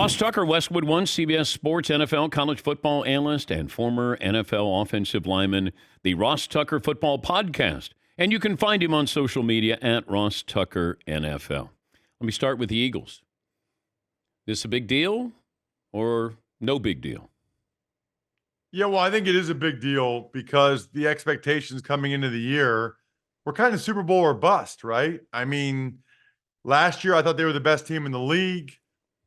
Ross Tucker, Westwood One, CBS Sports, NFL, college football analyst, and former NFL offensive lineman, the Ross Tucker Football Podcast. And you can find him on social media at Ross Tucker NFL. Let me start with the Eagles. This a big deal or no big deal? Yeah, well, I think it is a big deal because the expectations coming into the year were kind of Super Bowl or bust, right? I mean, last year I thought they were the best team in the league.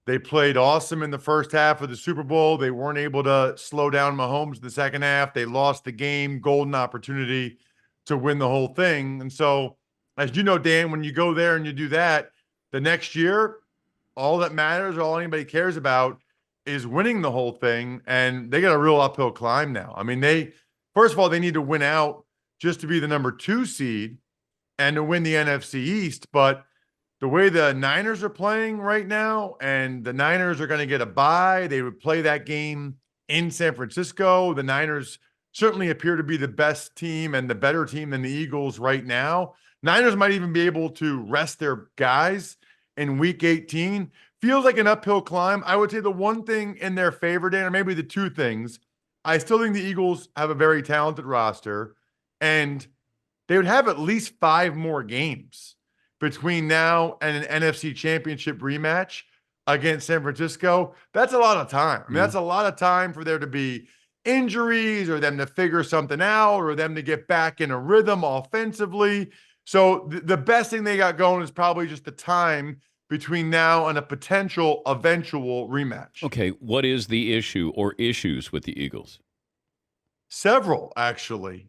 They played awesome in the first half of the Super Bowl. They weren't able to slow down Mahomes in the second half. They lost the game, golden opportunity to win the whole thing. And so, as you know, Dan, when you go there and you do that, the next year, all that matters, all anybody cares about is winning the whole thing. And they got a real uphill climb now. I mean, first of all, they need to win out just to be the number 2 seed and to win the NFC East. But the way the Niners are playing right now, and the Niners are going to get a bye, they would play that game in San Francisco. The Niners certainly appear to be the best team and the better team than the Eagles right now. Niners might even be able to rest their guys in week 18. Feels like an uphill climb. I would say the one thing in their favor, Dan, or maybe the two things, I still think the Eagles have a very talented roster, and they would have at least 5 more games between now and an NFC Championship rematch against San Francisco. That's a lot of time. I mean, that's a lot of time for there to be injuries or them to figure something out or them to get back in a rhythm offensively. So the best thing they got going is probably just the time between now and a potential eventual rematch. Okay, what is the issue or issues with the Eagles? Several, actually.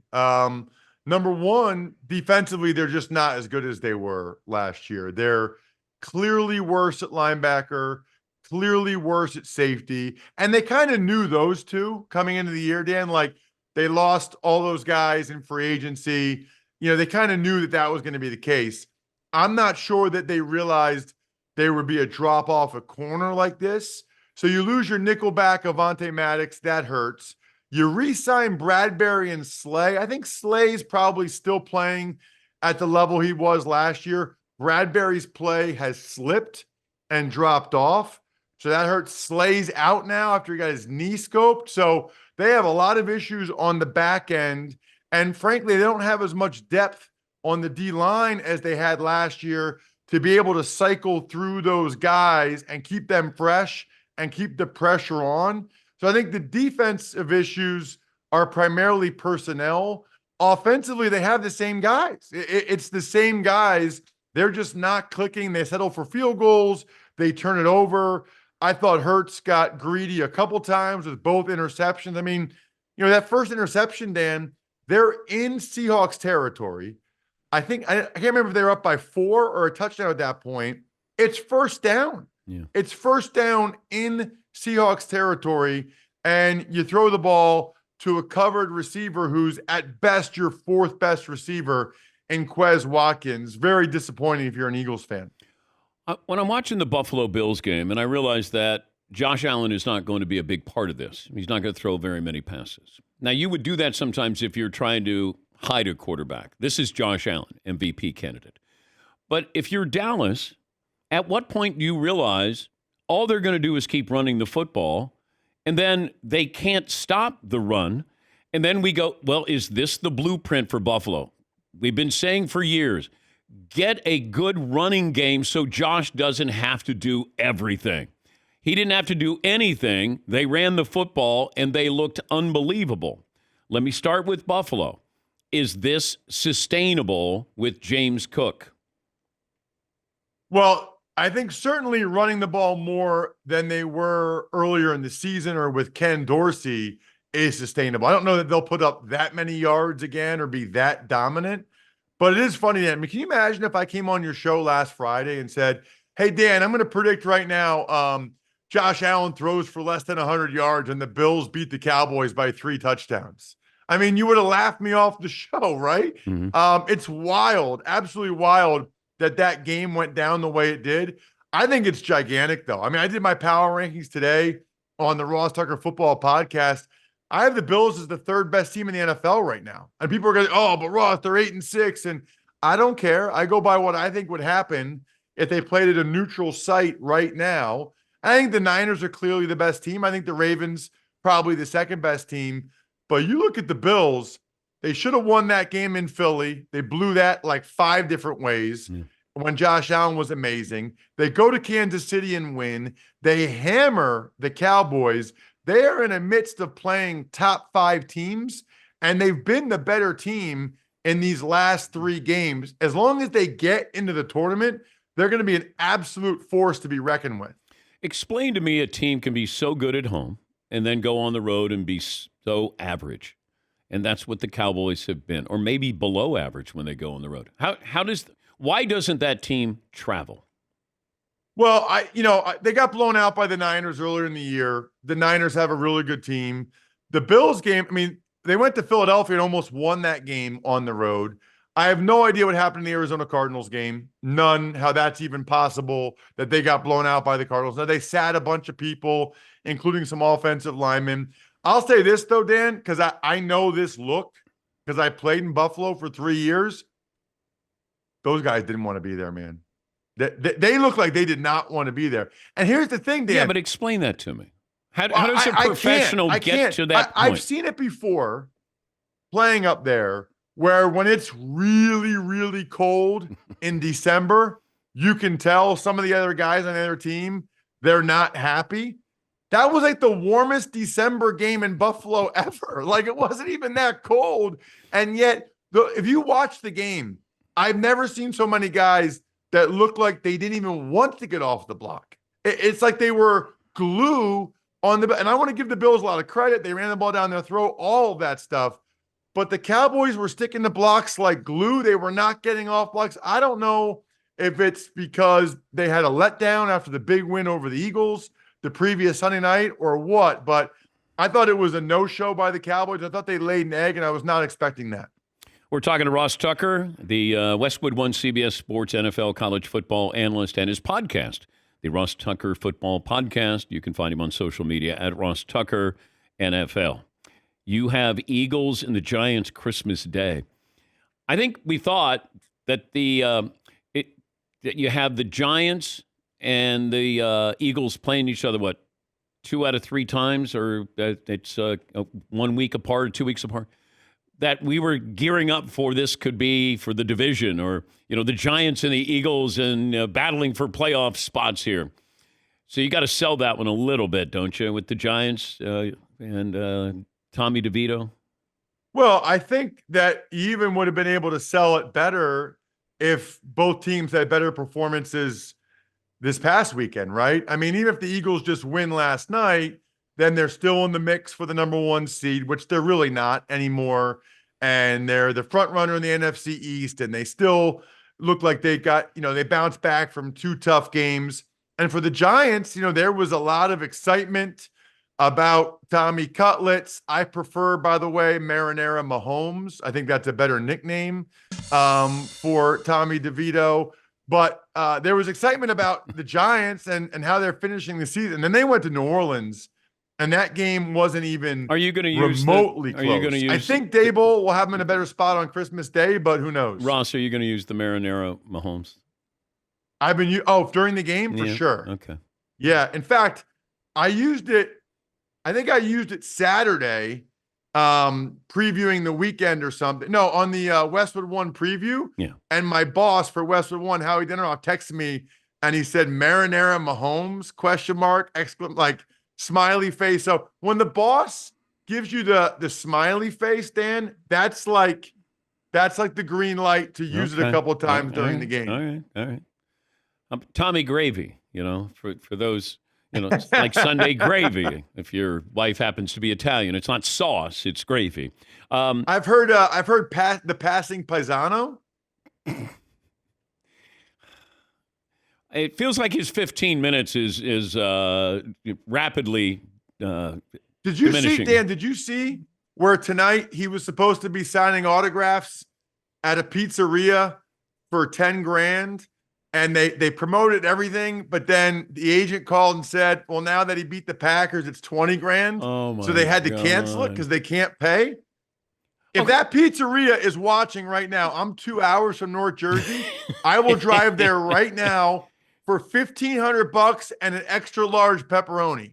Number one, defensively, they're just not as good as they were last year. They're clearly worse at linebacker, clearly worse at safety. And they kind of knew those two coming into the year, Dan. Like, they lost all those guys in free agency. You know, they kind of knew that that was going to be the case. I'm not sure that they realized there would be a drop off a corner like this. So you lose your nickelback Avonte Maddox. That hurts. You re-sign Bradbury and Slay. I think Slay's probably still playing at the level he was last year. Bradbury's play has slipped and dropped off. So that hurts. Slay's out now after he got his knee scoped. So they have a lot of issues on the back end. And frankly, they don't have as much depth on the D-line as they had last year to be able to cycle through those guys and keep them fresh and keep the pressure on. So I think the defensive issues are primarily personnel. Offensively, they have the same guys. It's the same guys. They're just not clicking. They settle for field goals. They turn it over. I thought Hurts got greedy a couple times with both interceptions. I mean, you know, that first interception, Dan, they're in Seahawks territory. I think, I can't remember if they were up by 4 or a touchdown at that point. It's first down. Yeah. It's first down in Seahawks territory, and you throw the ball to a covered receiver who's at best your 4th best receiver in Quez Watkins. Very disappointing if you're an Eagles fan. When I'm watching the Buffalo Bills game, and I realize that Josh Allen is not going to be a big part of this. He's not going to throw very many passes. Now, you would do that sometimes if you're trying to hide a quarterback. This is Josh Allen, MVP candidate. But if you're Dallas, at what point do you realize all they're going to do is keep running the football, and then they can't stop the run, and then we go, well, is this the blueprint for Buffalo? We've been saying for years, get a good running game so Josh doesn't have to do everything. He didn't have to do anything. They ran the football, and they looked unbelievable. Let me start with Buffalo. Is this sustainable with James Cook? Well, I think certainly running the ball more than they were earlier in the season or with Ken Dorsey is sustainable. I don't know that they'll put up that many yards again or be that dominant, but it is funny. I mean, can you imagine if I came on your show last Friday and said, hey, Dan, I'm going to predict right now Josh Allen throws for less than 100 yards and the Bills beat the Cowboys by 3 touchdowns. I mean, you would have laughed me off the show, right? Mm-hmm. It's wild, absolutely wild that game went down the way it did. I think it's gigantic, though. I mean, I did my power rankings today on the Ross Tucker Football Podcast. I have the Bills as the 3rd best team in the NFL right now. And people are going, oh, but Ross, they're 8-6. And I don't care. I go by what I think would happen if they played at a neutral site right now. I think the Niners are clearly the best team. I think the Ravens probably the second best team. But you look at the Bills, they should have won that game in Philly. They blew that like 5 different ways when Josh Allen was amazing. They go to Kansas City and win. They hammer the Cowboys. They are in the midst of playing top 5 teams, and they've been the better team in these last 3 games. As long as they get into the tournament, they're going to be an absolute force to be reckoned with. Explain to me a team can be so good at home and then go on the road and be so average. And that's what the Cowboys have been, or maybe below average when they go on the road. Why doesn't that team travel? Well, they got blown out by the Niners earlier in the year. The Niners have a really good team. The Bills game, I mean, they went to Philadelphia and almost won that game on the road. I have no idea what happened in the Arizona Cardinals game. None, how that's even possible that they got blown out by the Cardinals. Now, they sat a bunch of people, including some offensive linemen. I'll say this, though, Dan, because I know this look, because I played in Buffalo for 3 years. Those guys didn't want to be there, man. They look like they did not want to be there. And here's the thing, Dan. Yeah, but explain that to me. How does a professional get to that point? I've seen it before playing up there where when it's really, really cold in December, you can tell some of the other guys on the other team, they're not happy. That was like the warmest December game in Buffalo ever. Like it wasn't even that cold. And yet, if you watch the game, I've never seen so many guys that looked like they didn't even want to get off the block. It's like they were glue on the, and I want to give the Bills a lot of credit. They ran the ball down their throat, all of that stuff. But the Cowboys were sticking to blocks like glue. They were not getting off blocks. I don't know if it's because they had a letdown after the big win over the Eagles the previous Sunday night or what, but I thought it was a no-show by the Cowboys. I thought they laid an egg, and I was not expecting that. We're talking to Ross Tucker, the Westwood One CBS Sports NFL college football analyst, and his podcast, the Ross Tucker Football Podcast. You can find him on social media at Ross Tucker NFL. You have Eagles and the Giants Christmas Day. I think we thought that that you have the Giants and the Eagles playing each other, 2 out of 3 times, or it's 1 week apart or 2 weeks apart, that we were gearing up for this could be for the division, or, the Giants and the Eagles and battling for playoff spots here. So you got to sell that one a little bit, don't you, with the Giants and Tommy DeVito? Well, I think that you even would have been able to sell it better if both teams had better performances this past weekend, right? I mean, even if the Eagles just win last night, then they're still in the mix for the number 1 seed, which they're really not anymore. And they're the front runner in the NFC East, and they still look like they got, they bounced back from 2 tough games. And for the Giants, there was a lot of excitement about Tommy Cutlets. I prefer, by the way, Marinara Mahomes. I think that's a better nickname for Tommy DeVito. But there was excitement about the Giants and how they're finishing the season. And then they went to New Orleans, and that game wasn't even remotely close. I think Dable will have them in a better spot on Christmas Day, but who knows? Ross, are you going to use the Marinara Mahomes? I've been during the game for sure. Okay. Yeah. In fact, I think I used it Saturday, previewing the weekend or something. No, on the Westwood One preview. Yeah. And my boss for Westwood One, Howie Dinneroff, texted me and he said, Marinara Mahomes, ? Like smiley face. So when the boss gives you the smiley face, Dan, that's like the green light to use it a couple of times during the game. All right. Tommy Gravy, for those, it's like Sunday gravy. If your wife happens to be Italian, it's not sauce, it's gravy. I've heard the passing paisano. It feels like his 15 minutes is rapidly Did you diminishing. see, Dan, did you see where tonight he was supposed to be signing autographs at a pizzeria for 10 grand? And they promoted everything, but then the agent called and said, well, now that he beat the Packers, it's 20 grand. Oh my so they had to cancel it because they can't pay. If that pizzeria is watching right now, I'm 2 hours from North Jersey. I will drive there right now for $1,500 and an extra large pepperoni.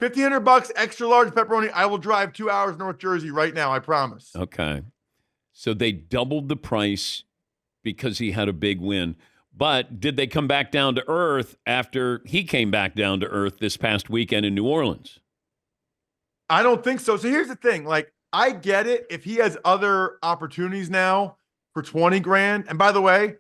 $1,500 extra large pepperoni. I will drive 2 hours North Jersey right now. I promise. Okay. So they doubled the price because he had a big win. But did they come back down to earth after he came back down to earth this past weekend in New Orleans? I don't think so. So here's the thing. Like, I get it if he has other opportunities now for 20 grand. And by the way,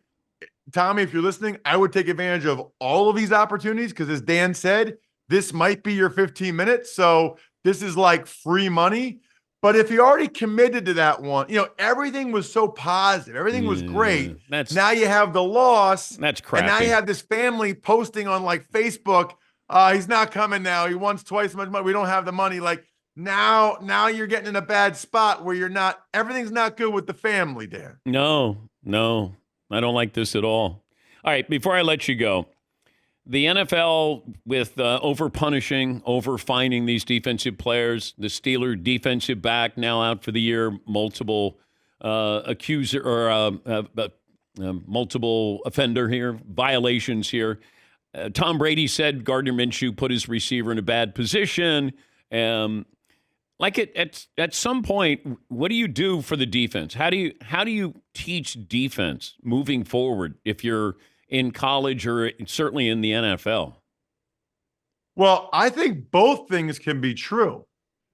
Tommy, if you're listening, I would take advantage of all of these opportunities because, as Dan said, this might be your 15 minutes. So this is like free money. But if he already committed to that one, everything was so positive. Everything was great. Now you have the loss. That's crappy. And now you have this family posting on like Facebook, he's not coming now. He wants twice as much money. We don't have the money. Like now you're getting in a bad spot where everything's not good with the family, Dan. No, I don't like this at all. All right, before I let you go, the NFL with over-punishing, over-fining these defensive players, the Steeler defensive back now out for the year, multiple accuser or multiple offender here, violations here. Tom Brady said Gardner Minshew put his receiver in a bad position. At some point, what do you do for the defense? How do you teach defense moving forward if you're in college or certainly in the NFL? Well, I think both things can be true.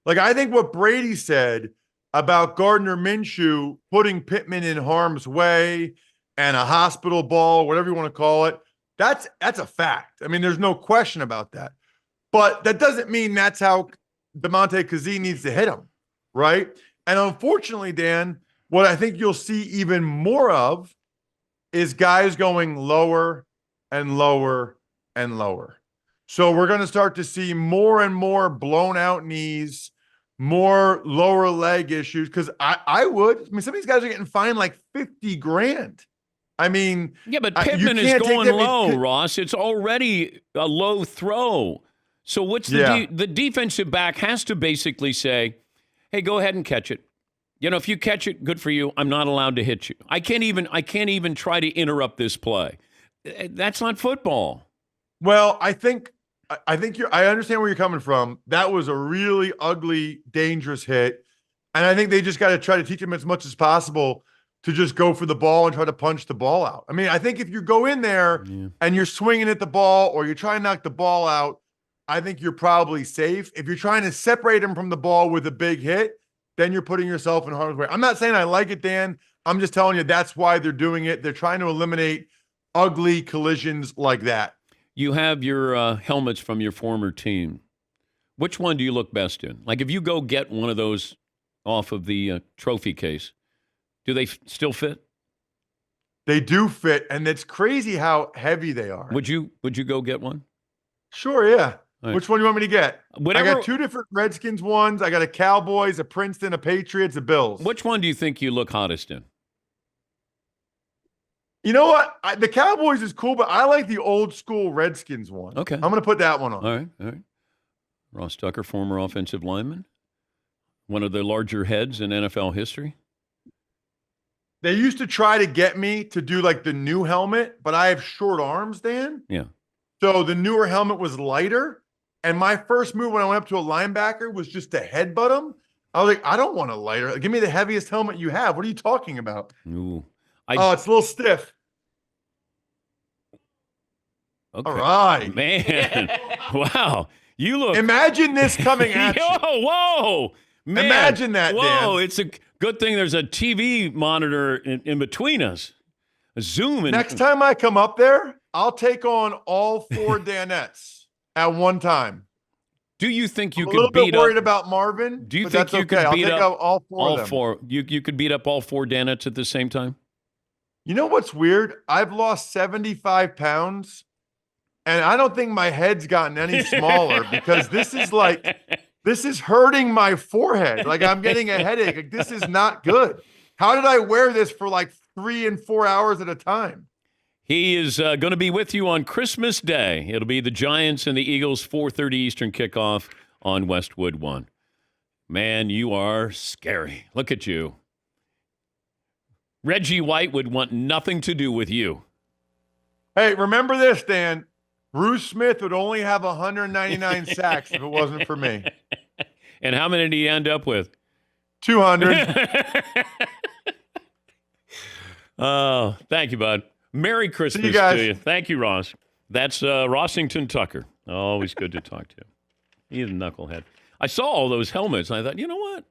Like, I think what Brady said about Gardner Minshew putting Pittman in harm's way and a hospital ball, whatever you want to call it, that's a fact. I mean, there's no question about that. But that doesn't mean that's how DeMonte Kazee needs to hit him, right? And unfortunately, Dan, what I think you'll see even more of is guys going lower and lower and lower. So we're going to start to see more and more blown out knees, more lower leg issues. Because some of these guys are getting fined like 50 grand. I mean, yeah, but Pittman is going low, Ross. It's already a low throw. So what's the defensive back has to basically say, hey, go ahead and catch it. If you catch it, good for you. I'm not allowed to hit you. I can't even try to interrupt this play. That's not football. Well, I understand where you're coming from. That was a really ugly, dangerous hit. And I think they just got to try to teach him as much as possible to just go for the ball and try to punch the ball out. I mean, I think if you go in there and you're swinging at the ball or you're trying to knock the ball out, I think you're probably safe. If you're trying to separate him from the ball with a big hit, then you're putting yourself in harm's way. I'm not saying I like it, Dan. I'm just telling you that's why they're doing it. They're trying to eliminate ugly collisions like that. You have your helmets from your former team. Which one do you look best in? Like if you go get one of those off of the trophy case, do they still fit? They do fit, and it's crazy how heavy they are. Would you go get one? Sure, yeah. Right. Which one do you want me to get? Whatever. I got two different Redskins ones. I got a Cowboys, a Princeton, a Patriots, a Bills. Which one do you think you look hottest in? You know what? The Cowboys is cool, but I like the old school Redskins one. Okay. I'm going to put that one on. All right. Ross Tucker, former offensive lineman. One of the larger heads in NFL history. They used to try to get me to do like the new helmet, but I have short arms, Dan. Yeah. So the newer helmet was lighter. And my first move when I went up to a linebacker was just to headbutt him. I was like, I don't want a lighter. Give me the heaviest helmet you have. What are you talking about? Ooh. It's a little stiff. Okay. All right. Man. Wow. You look. Imagine this coming at you. Whoa. Man. Imagine that, Whoa. Dan. It's a good thing there's a TV monitor in between us. A Zoom. Next time I come up there, I'll take on all four Danettes at one time. Do you think you I'm could a little beat bit worried up? about Marvin. Do you but think that's you okay. could beat I'll take up out all four of them. four? You could beat up all four Danettes at the same time? You know what's weird? I've lost 75 pounds, and I don't think my head's gotten any smaller because this is hurting my forehead. Like I'm getting a headache. Like this is not good. How did I wear this for like 3 and 4 hours at a time? He is going to be with you on Christmas Day. It'll be the Giants and the Eagles 4:30 Eastern kickoff on Westwood 1. Man, you are scary. Look at you. Reggie White would want nothing to do with you. Hey, remember this, Dan. Bruce Smith would only have 199 sacks if it wasn't for me. And how many did he end up with? 200. Oh, thank you, bud. Merry Christmas guys. to you. Thank you, Ross. That's Rossington Tucker. Always good to talk to you. He's a knucklehead. I saw all those helmets, and I thought, you know what?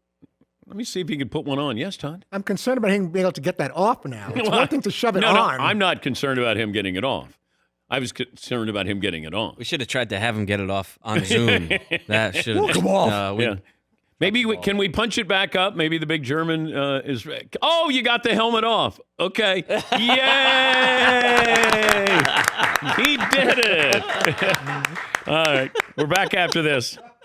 Let me see if he can put one on. Yes, Todd? I'm concerned about him being able to get that off now. It's one thing to shove it No, on. I'm not concerned about him getting it off. I was concerned about him getting it on. We should have tried to have him get it off on Zoom. That should have come off. Yeah. Maybe can we punch it back up? Maybe the big German is. Oh, you got the helmet off. Okay. Yay! He did it. All right. We're back after this.